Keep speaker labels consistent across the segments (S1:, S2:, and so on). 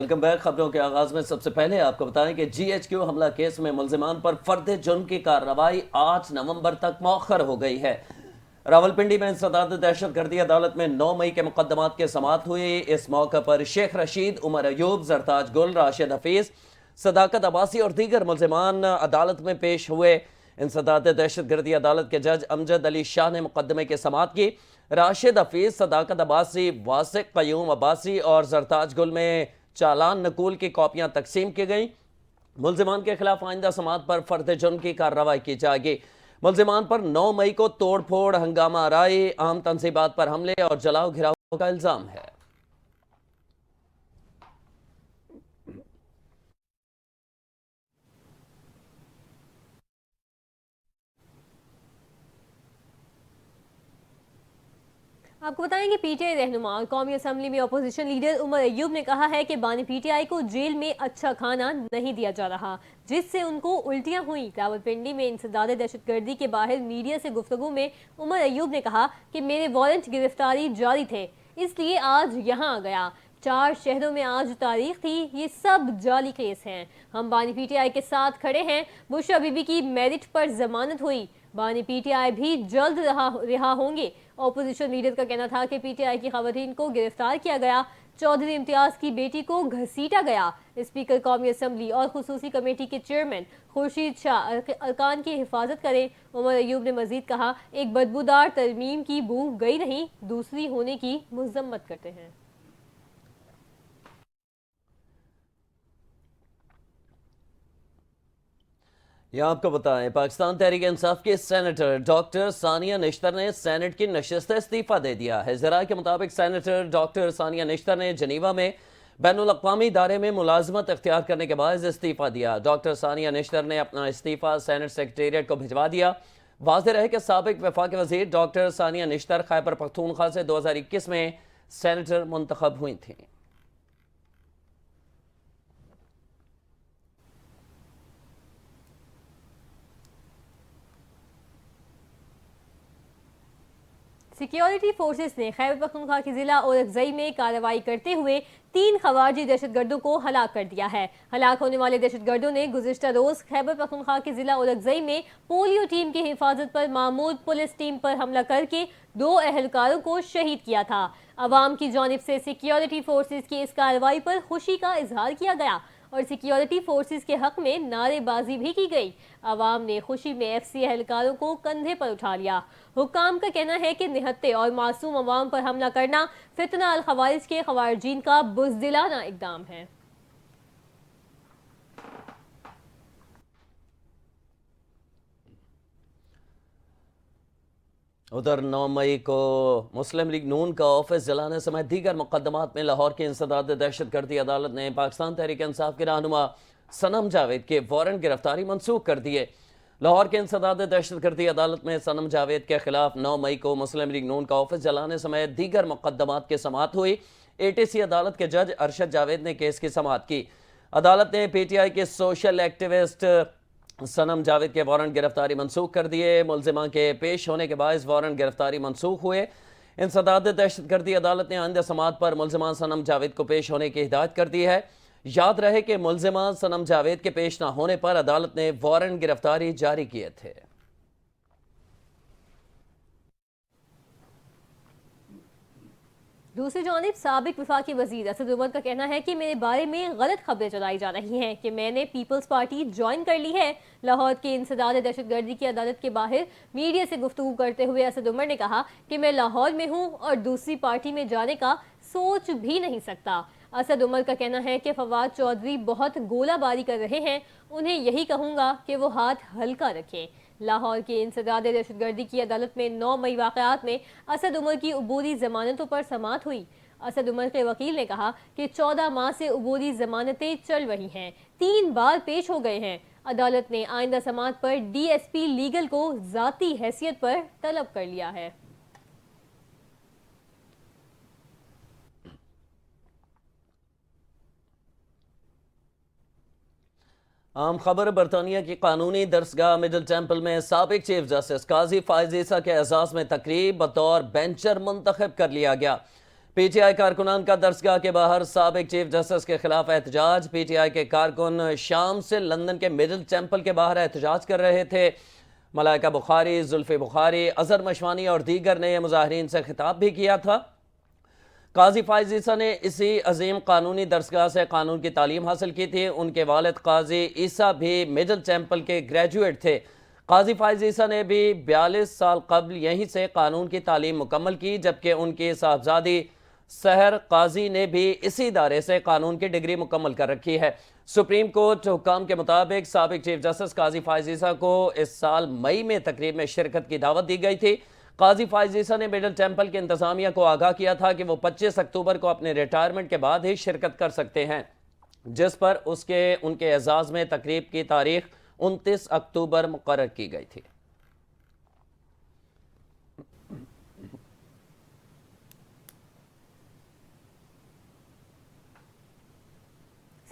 S1: Welcome back. خبروں کے آغاز میں سب سے پہلے آپ کو بتائیں کہ جی ایچ کیو حملہ کیس میں ملزمان پر فرد جرم کی کارروائی 8 نومبر تک مؤخر ہو گئی ہے۔ راولپنڈی میں انسداد دہشت گردی عدالت میں 9 مئی کے مقدمات کی سماعت ہوئی۔ اس موقع پر شیخ رشید، عمر ایوب، زرتاج گل، راشد حفیظ، صداقت عباسی اور دیگر ملزمان عدالت میں پیش ہوئے۔ انسداد دہشت گردی عدالت کے جج امجد علی شاہ نے مقدمے کی سماعت کی۔ راشد حفیظ، صداقت عباسی، واسق قیوم عباسی اور زرتاج گل میں چالان نقول کی کاپیاں تقسیم کی گئیں۔ ملزمان کے خلاف آئندہ سماعت پر فرد جرم کی کارروائی کی جائے گی۔ ملزمان پر 9 مئی کو توڑ پھوڑ، ہنگامہ آرائی، عام تنصیبات پر حملے اور جلاؤ گھراؤ کا الزام ہے۔
S2: آپ کو بتائیں کہ پی ٹی آئی رہنما اور قومی اسمبلی میں اپوزیشن لیڈر عمر ایوب نے کہا ہے کہ بانی پی ٹی آئی کو جیل میں اچھا کھانا نہیں دیا جا رہا، جس سے ان کو الٹیاں ہوئیں۔ راولپنڈی میں انسداد دہشت گردی کے باہر میڈیا سے گفتگو میں عمر ایوب نے کہا کہ میرے وارنٹ گرفتاری جاری تھے، اس لیے آج یہاں آ گیا۔ 4 شہروں میں آج تاریخ تھی، یہ سب جعلی کیس ہیں۔ ہم بانی پی ٹی آئی کے ساتھ کھڑے ہیں۔ بشرا بی بی کی میرٹ پر ضمانت ہوئی، بانی پی ٹی آئی بھی جلد رہا ہوں گے۔ اپوزیشن لیڈر کا کہنا تھا کہ پی ٹی آئی کی خواتین کو گرفتار کیا گیا، چودھری امتیاز کی بیٹی کو گھسیٹا گیا۔ اسپیکر قومی اسمبلی اور خصوصی کمیٹی کے چیئرمین خورشید شاہ ارکان کی حفاظت کریں۔ عمر ایوب نے مزید کہا، ایک بدبودار ترمیم کی بو گئی نہیں، دوسری ہونے کی مذمت کرتے ہیں۔
S1: یہاں آپ کو بتائیں، پاکستان تحریک انصاف کے سینیٹر ڈاکٹر ثانیہ نشتر نے سینٹ کی نشست سے استعفیٰ دے دیا ہے۔ ذرائع کے مطابق سینیٹر ڈاکٹر ثانیہ نشتر نے جنیوا میں بین الاقوامی ادارے میں ملازمت اختیار کرنے کے باعث استعفیٰ دیا۔ ڈاکٹر ثانیہ نشتر نے اپنا استعفیٰ سینٹ سیکریٹریٹ کو بھجوا دیا۔ واضح رہے کہ سابق وفاقی وزیر ڈاکٹر ثانیہ نشتر خیبر پختونخوا سے 2021 میں سینیٹر منتخب ہوئی تھیں۔
S2: سیکیورٹی فورسز نے خیبر پختونخوا کے ضلع اورکزئی میں کارروائی کرتے ہوئے 3 خواریجی دہشت گردوں کو ہلاک کر دیا ہے۔ ہلاک ہونے والے دہشت گردوں نے گزشتہ روز خیبر پختونخوا کے ضلع اورکزئی میں پولیو ٹیم کی حفاظت پر معمور پولیس ٹیم پر حملہ کر کے 2 اہلکاروں کو شہید کیا تھا۔ عوام کی جانب سے سیکیورٹی فورسز کی اس کارروائی پر خوشی کا اظہار کیا گیا اور سیکیورٹی فورسز کے حق میں نعرے بازی بھی کی گئی۔ عوام نے خوشی میں ایف سی اہلکاروں کو کندھے پر اٹھا لیا۔ حکام کا کہنا ہے کہ نہتے اور معصوم عوام پر حملہ کرنا فتنہ الخوارج کے خوارجین کا بزدلانہ اقدام ہے۔
S1: ادھر 9 مئی کو مسلم لیگ نون کا آفس جلانے سمیت دیگر مقدمات میں لاہور کی انسداد دہشت گردی عدالت نے پاکستان تحریک انصاف کے رہنما صنم جاوید کے وارنٹ گرفتاری منسوخ کر دیے۔ لاہور کے انسداد دہشت گردی عدالت میں صنم جاوید کے خلاف 9 مئی کو مسلم لیگ نون کا آفس جلانے سمیت دیگر مقدمات کی سماعت ہوئی۔ اے ٹی سی عدالت کے جج ارشد جاوید نے کیس کی سماعت کی۔ عدالت نے پی ٹی آئی کے سوشل ایکٹیوسٹ صنم جاوید کے وارنٹ گرفتاری منسوخ کر دیے۔ ملزمان کے پیش ہونے کے باعث وارنٹ گرفتاری منسوخ ہوئے۔ انسداد دہشت گردی عدالت نے آئندہ سماعت پر ملزمان صنم جاوید کو پیش ہونے کی ہدایت کر دی ہے۔ یاد رہے کہ ملزمان صنم جاوید کے پیش نہ ہونے پر عدالت نے وارنٹ گرفتاری جاری کیے تھے۔
S2: دوسری جانب سابق وفاقی وزیر اسد عمر کا کہنا ہے کہ میرے بارے میں غلط خبریں چلائی جا رہی ہیں کہ میں نے پیپلز پارٹی جوائن کر لی ہے۔ لاہور کی انسداد دہشت گردی کی عدالت کے باہر میڈیا سے گفتگو کرتے ہوئے اسد عمر نے کہا کہ میں لاہور میں ہوں اور دوسری پارٹی میں جانے کا سوچ بھی نہیں سکتا۔ اسد عمر کا کہنا ہے کہ فواد چودھری بہت گولہ باری کر رہے ہیں، انہیں یہی کہوں گا کہ وہ ہاتھ ہلکا رکھیں۔ لاہور کی انسداد دہشت گردی کی عدالت میں 9 مئی واقعات میں اسد عمر کی عبوری ضمانتوں پر سماعت ہوئی۔ اسد عمر کے وکیل نے کہا کہ 14 ماہ سے عبوری ضمانتیں چل رہی ہیں، 3 بار پیش ہو گئے ہیں۔ عدالت نے آئندہ سماعت پر ڈی ایس پی لیگل کو ذاتی حیثیت پر طلب کر لیا ہے۔
S1: عام خبر برطانیہ کی قانونی درسگاہ مڈل ٹیمپل میں سابق چیف جسٹس قاضی فائز عیسیٰ کے اعزاز میں تقریب بطور بینچر منتخب کر لیا گیا۔ پی ٹی آئی کارکنان کا درسگاہ کے باہر سابق چیف جسٹس کے خلاف احتجاج۔ پی ٹی آئی کے کارکن شام سے لندن کے مڈل ٹیمپل کے باہر احتجاج کر رہے تھے۔ ملائکہ بخاری، زلفی بخاری، اظہر مشوانی اور دیگر نے مظاہرین سے خطاب بھی کیا تھا۔ قاضی فائز عیسیٰ نے اسی عظیم قانونی درسگاہ سے قانون کی تعلیم حاصل کی تھی۔ ان کے والد قاضی عیسیٰ بھی مڈل ٹیمپل کے گریجویٹ تھے۔ قاضی فائز عیسیٰ نے بھی 42 سال قبل یہیں سے قانون کی تعلیم مکمل کی، جبکہ ان کی صاحبزادی سحر قاضی نے بھی اسی ادارے سے قانون کی ڈگری مکمل کر رکھی ہے۔ سپریم کورٹ حکام کے مطابق سابق چیف جسٹس قاضی فائز عیسیٰ کو اس سال مئی میں تقریب میں شرکت کی دعوت دی گئی تھی۔ قاضی فائز عیسیٰ نے مڈل ٹیمپل کے انتظامیہ کو آگاہ کیا تھا کہ وہ 25 اکتوبر کو اپنے ریٹائرمنٹ کے بعد ہی شرکت کر سکتے ہیں، جس پر ان کے اعزاز میں تقریب کی تاریخ 29 اکتوبر مقرر کی گئی تھی۔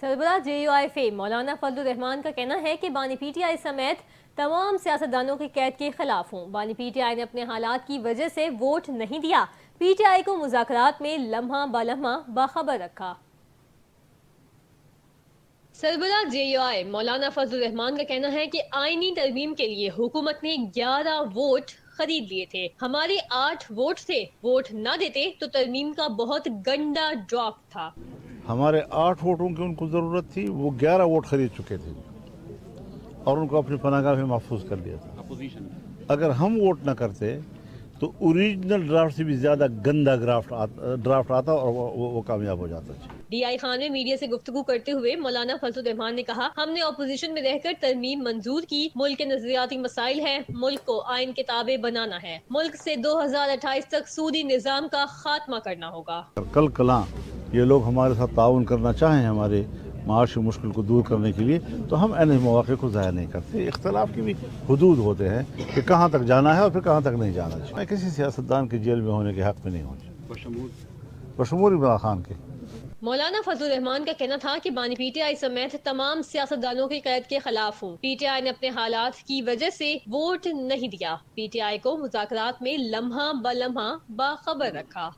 S2: سربراہ جے یو آئی فے مولانا فضل الرحمان کا کہنا ہے کہ بانی پی ٹی آئی سمیت تمام سیاستدانوں کی قید کے خلاف ہوں۔ بانی پی ٹی آئی نے اپنے حالات کی وجہ سے ووٹ نہیں دیا، پی ٹی آئی کو مذاکرات میں لمحہ بلمحہ باخبر رکھا۔ سربراہ جے یو آئی مولانا فضل الرحمان کا کہنا ہے کہ آئینی ترمیم کے لیے حکومت نے 11 ووٹ خرید لیے تھے، ہمارے 8 ووٹ تھے، ووٹ نہ دیتے تو ترمیم کا بہت گندا ڈراپ تھا۔
S3: ہمارے 8 ووٹوں کی ان کو ضرورت تھی، وہ 11 ووٹ خرید چکے تھے اور ان کو اپنی پناہ گاہ میں محفوظ کر لیا تھا۔ اگر ہم ووٹ نہ کرتے تو اوریجنل ڈرافٹ سے بھی زیادہ گندا ڈرافٹ آتا اور وہ کامیاب ہو جاتا۔
S2: ڈی آئی خان میں میڈیا سے گفتگو کرتے ہوئے مولانا فضل الرحمان نے کہا، ہم نے اپوزیشن میں رہ کر ترمیم منظور کی، ملک کے نظریاتی مسائل ہیں، ملک کو آئین کے تابع بنانا ہے، ملک سے 2028 تک سودی نظام کا خاتمہ کرنا ہوگا۔
S3: کل کلاں یہ لوگ ہمارے ساتھ تعاون کرنا چاہیں ہمارے معاشی مشکل کو دور کرنے کے لیے تو ہم ایسے مواقع کو ضائع نہیں کرتے۔ اختلاف کی بھی حدود ہوتے ہیں کہ کہاں تک جانا ہے اور پھر کہاں تک نہیں جانا چاہیے۔ میں کسی سیاستدان کے جیل میں ہونے کے حق میں نہیں ہوں، بشمول عمران خان کے۔
S2: مولانا فضل الرحمان کا کہنا تھا کہ بانی پی ٹی آئی سمیت تمام سیاستدانوں کی قید کے خلاف ہوں، پی ٹی آئی نے اپنے حالات کی وجہ سے ووٹ نہیں دیا، پی ٹی آئی کو مذاکرات میں لمحہ بلمحہ باخبر رکھا۔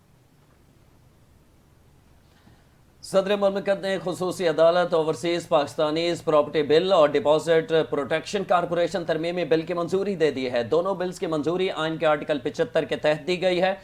S1: صدر مملکت نے خصوصی عدالت، اوورسیز پاکستانیز پراپرٹی بل اور ڈپازٹ پروٹیکشن کارپوریشن ترمیمی بل کی منظوری دے دی ہے۔ دونوں بلز کی منظوری آئین کے آرٹیکل 75 کے تحت دی گئی ہے۔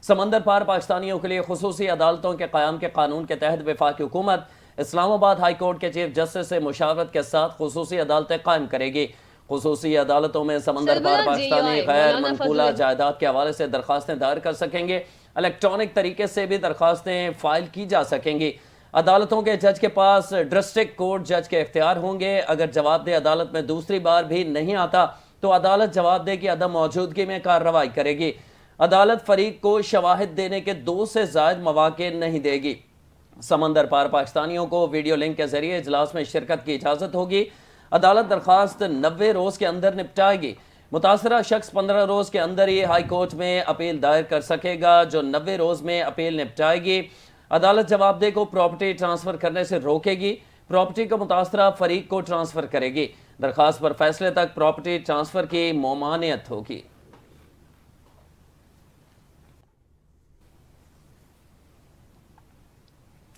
S1: سمندر پار پاکستانیوں کے لیے خصوصی عدالتوں کے قیام کے قانون کے تحت وفاقی حکومت اسلام آباد ہائی کورٹ کے چیف جسٹس سے مشاورت کے ساتھ خصوصی عدالتیں قائم کرے گی۔ خصوصی عدالتوں میں سمندر پار پاکستانی غیر منقولہ جائیداد کے حوالے سے درخواستیں دائر کر سکیں گے، الیکٹرانک طریقے سے بھی درخواستیں فائل کی جا سکیں گی۔ عدالتوں کے جج کے پاس ڈسٹرکٹ کورٹ جج کے اختیار ہوں گے۔ اگر جواب دہ عدالت میں دوسری بار بھی نہیں آتا تو عدالت جواب دہ کی عدم موجودگی میں کارروائی کرے گی۔ عدالت فریق کو شواہد دینے کے 2 سے زائد مواقع نہیں دے گی۔ سمندر پار پاکستانیوں کو ویڈیو لنک کے ذریعے اجلاس میں شرکت کی اجازت ہوگی۔ عدالت درخواست 90 روز کے اندر نپٹائے گی۔ متاثرہ شخص 15 روز کے اندر ہی ہائی کورٹ میں اپیل دائر کر سکے گا، جو 90 روز میں اپیل نپٹائے گی۔ عدالت جواب دہ کو پراپرٹی ٹرانسفر کرنے سے روکے گی، پراپرٹی کو متاثرہ فریق کو ٹرانسفر کرے گی۔ درخواست پر فیصلے تک پراپرٹی ٹرانسفر کی ممانعت ہوگی۔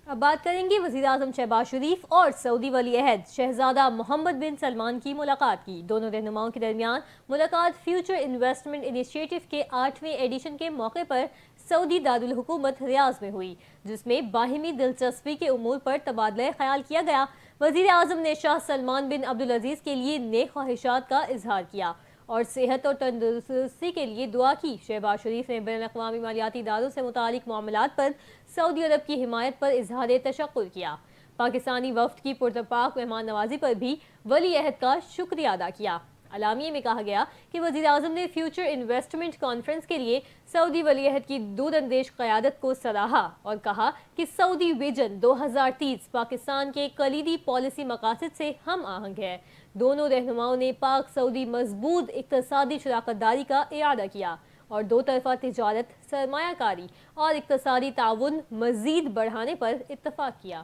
S2: اب بات کریں گے وزیر اعظم شہباز شریف اور سعودی ولی عہد شہزادہ محمد بن سلمان کی ملاقات کی۔ دونوں رہنماؤں کے درمیان ملاقات فیوچر انویسٹمنٹ انیشیٹو کے 8ویں ایڈیشن کے موقع پر سعودی دارالحکومت ریاض میں ہوئی، جس میں باہمی دلچسپی کے امور پر تبادلہ خیال کیا گیا۔ وزیر اعظم نے شاہ سلمان بن عبدالعزیز کے لیے نیک خواہشات کا اظہار کیا اور صحت اور تندرستی کے لیے دعا کی۔ شہباز شریف نے بین الاقوامی مالیاتی اداروں سے متعلق معاملات پر سعودی عرب کی حمایت پر اظہار تشکر کیا۔ پاکستانی وفد کی پرتپاک مہمان نوازی پر بھی ولی عہد کا شکریہ ادا کیا۔ اعلامیے میں کہا گیا کہ وزیر اعظم نے فیوچر انویسٹمنٹ کانفرنس کے لیے سعودی ولی عہد کی دور اندیش قیادت کو سراہا اور کہا کہ سعودی ویژن 2030 پاکستان کے کلیدی پالیسی مقاصد سے ہم آہنگ ہے۔ دونوں رہنماؤں نے پاک سعودی مضبوط اقتصادی شراکت داری کا اعادہ کیا اور 2 طرفہ تجارت، سرمایہ کاری اور اقتصادی تعاون مزید بڑھانے پر اتفاق کیا۔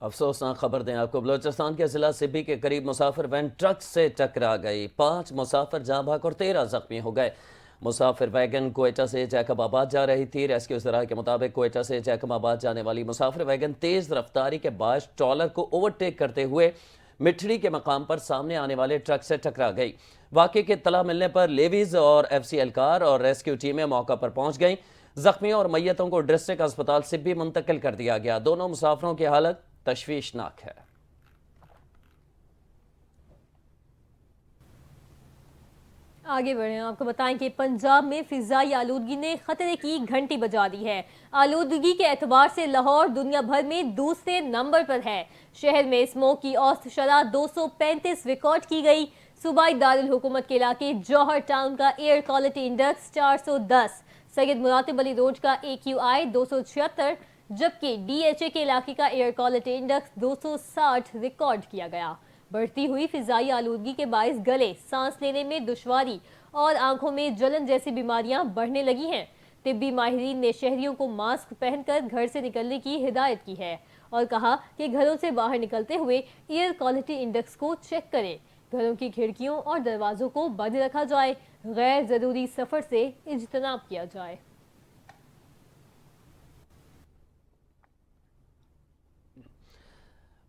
S1: افسوسناک خبر دیں آپ کو، بلوچستان کے ضلع سبی کے قریب مسافر وین ٹرک سے ٹکرا گئی، 5 مسافر جاں بحق اور 13 زخمی ہو گئے۔ مسافر ویگن کوئٹہ سے جیکب آباد جا رہی تھی۔ ریسکیو ذرائع کے مطابق کوئٹہ سے جیکب آباد جانے والی مسافر ویگن تیز رفتاری کے باعث ٹرالر کو اوورٹیک کرتے ہوئے مٹھڑی کے مقام پر سامنے آنے والے ٹرک سے ٹکرا گئی۔ واقعے کی اطلاع ملنے پر لیویز اور ایف سی اہلکار اور ریسکیو ٹیمیں موقع پر پہنچ گئیں۔ زخمیوں اور میتوں کو ڈسٹرکٹ اسپتال سبی منتقل کر دیا گیا۔ دونوں مسافروں کی حالت تشویشناک ہے۔
S2: آگے بڑھیں، آپ کو بتائیں کہ پنجاب میں فضائی آلودگی نے خطرے کی گھنٹی بجا دی ہے۔ آلودگی کے اعتبار سے لاہور دنیا بھر میں دوسرے نمبر پر ہے۔ شہر میں اسموگ کی اوسط شرح 235 ریکارڈ کی گئی۔ صوبائی دارالحکومت کے علاقے جوہر ٹاؤن کا ایئر کوالٹی انڈیکس 410، سید مراتب علی روڈ کا AQI 276، جبکہ DHA کے علاقے کا ایئر کوالٹی انڈیکس 260 ریکارڈ کیا گیا۔ بڑھتی ہوئی فضائی آلودگی کے باعث گلے، سانس لینے میں دشواری اور آنکھوں میں جلن جیسی بیماریاں بڑھنے لگی ہیں۔ طبی ماہرین نے شہریوں کو ماسک پہن کر گھر سے نکلنے کی ہدایت کی ہے اور کہا کہ گھروں سے باہر نکلتے ہوئے ایئر کوالٹی انڈیکس کو چیک کریں، گھروں کی کھڑکیوں اور دروازوں کو بند رکھا جائے، غیر ضروری سفر سے اجتناب کیا جائے۔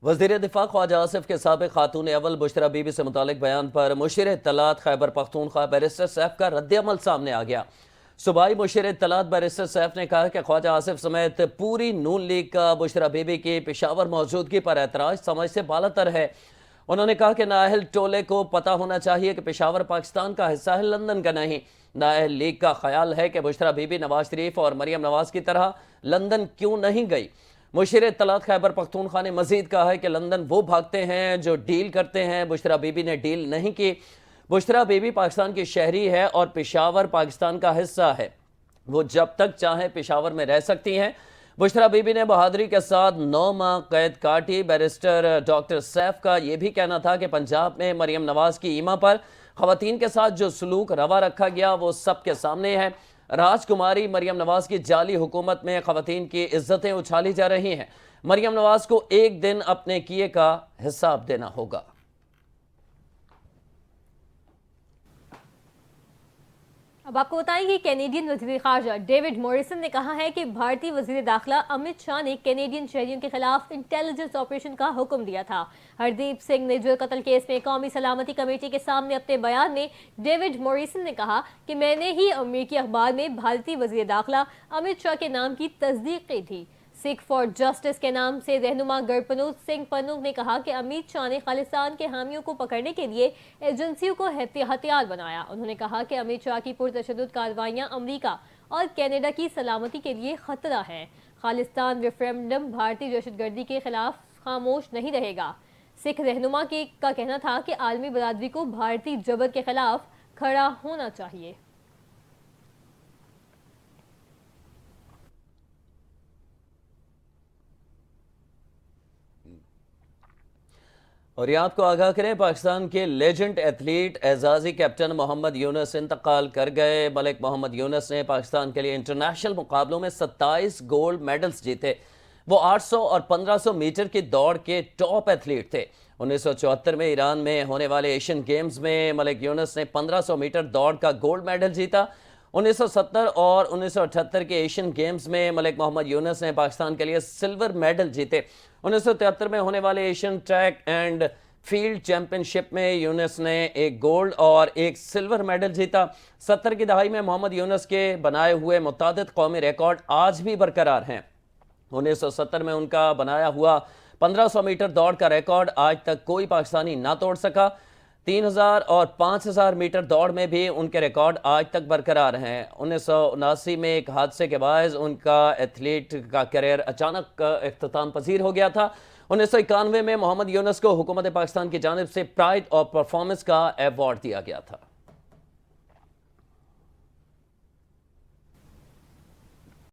S1: وزیر دفاع خواجہ آصف کے سابق خاتون اول بشرا بی بی سے متعلق بیان پر مشیر اطلاعات خیبر پختونخوا بیرسٹر سیف کا رد عمل سامنے آ گیا۔ صوبائی مشیر اطلاعات بیرسٹر سیف نے کہا کہ خواجہ آصف سمیت پوری نون لیگ کا بشرا بی بی کی پشاور موجودگی پر اعتراض سمجھ سے بالاتر ہے۔ انہوں نے کہا کہ نااہل ٹولے کو پتہ ہونا چاہیے کہ پشاور پاکستان کا حصہ ہے، لندن کا نہیں۔ نااہل لیگ کا خیال ہے کہ بشرا بی بی نواز شریف اور مریم نواز کی طرح لندن کیوں نہیں گئی۔ مشیر اطلاعات خیبر پختونخوا نے مزید کہا ہے کہ لندن وہ بھاگتے ہیں جو ڈیل کرتے ہیں، بشرا بی بی نے ڈیل نہیں کی۔ بشرا بی بی پاکستان کی شہری ہے اور پشاور پاکستان کا حصہ ہے، وہ جب تک چاہیں پشاور میں رہ سکتی ہیں۔ بشرا بی بی نے بہادری کے ساتھ 9 ماہ قید کاٹی۔ بیرسٹر ڈاکٹر سیف کا یہ بھی کہنا تھا کہ پنجاب میں مریم نواز کی ایما پر خواتین کے ساتھ جو سلوک روا رکھا گیا وہ سب کے سامنے ہے۔ راجکماری مریم نواز کی جعلی حکومت میں خواتین کی عزتیں اچھالی جا رہی ہیں۔ مریم نواز کو ایک دن اپنے کیے کا حساب دینا ہوگا۔
S2: اب آپ کو بتائیں کہ کینیڈین وزیر خارجہ ڈیوڈ موریسن نے کہا ہے کہ بھارتی وزیر داخلہ امت شاہ نے کینیڈین شہریوں کے خلاف انٹیلیجنس آپریشن کا حکم دیا تھا۔ ہردیپ سنگھ نجر قتل کیس میں قومی سلامتی کمیٹی کے سامنے اپنے بیان میں ڈیوڈ موریسن نے کہا کہ میں نے ہی امریکی اخبار میں بھارتی وزیر داخلہ امت شاہ کے نام کی تصدیق کی تھی۔ سکھ فار جسٹس کے نام سے رہنما گرپنوت سنگھ پنو نے کہا کہ امت شاہ نے خالصتان کے حامیوں کو پکڑنے کے لیے ایجنسیوں کو ہتھیار بنایا۔ انہوں نے کہا کہ امت شاہ کی پرتشدد کارروائیاں امریکا اور کینیڈا کی سلامتی کے لیے خطرہ ہیں۔ خالصتان ریفرنڈم بھارتی دہشت گردی کے خلاف خاموش نہیں رہے گا۔ سکھ رہنما کا کہنا تھا کہ عالمی برادری کو بھارتی جبر کے خلاف کھڑا ہونا چاہیے۔
S1: اور یہ آپ کو آگاہ کریں، پاکستان کے لیجنڈ ایتھلیٹ اعزازی کیپٹن محمد یونس انتقال کر گئے۔ ملک محمد یونس نے پاکستان کے لیے انٹرنیشنل مقابلوں میں 27 گولڈ میڈلز جیتے۔ وہ 800 اور 1500 میٹر کی دوڑ کے ٹاپ ایتھلیٹ تھے۔ 1974 میں ایران میں ہونے والے ایشین گیمز میں ملک یونس نے 1500 میٹر دوڑ کا گولڈ میڈل جیتا۔ 1970 اور 1978 کے ایشین گیمز میں ملک محمد یونس نے پاکستان کے لیے سلور میڈل جیتے۔ 1973 میں ہونے والے Asian track and field championship میں یونس نے ایک گولڈ اور ایک سلور میڈل جیتا۔ 70 کی دہائی میں محمد یونس کے بنائے ہوئے متعدد قومی ریکارڈ آج بھی برقرار ہیں۔ 1970 میں ان کا بنایا ہوا 1500 میٹر دوڑ کا ریکارڈ آج تک کوئی پاکستانی نہ توڑ سکا۔ 3000 اور 5000 میٹر دوڑ میں بھی ان کے ریکارڈ آج تک برقرار ہیں۔ 1979 میں ایک حادثے کے باعث ان کا ایتھلیٹ کا کیریئر اچانک اختتام پذیر ہو گیا تھا۔ 1991 میں محمد یونس کو حکومت پاکستان کی جانب سے پرائڈ آف پرفارمنس کا ایوارڈ دیا گیا تھا۔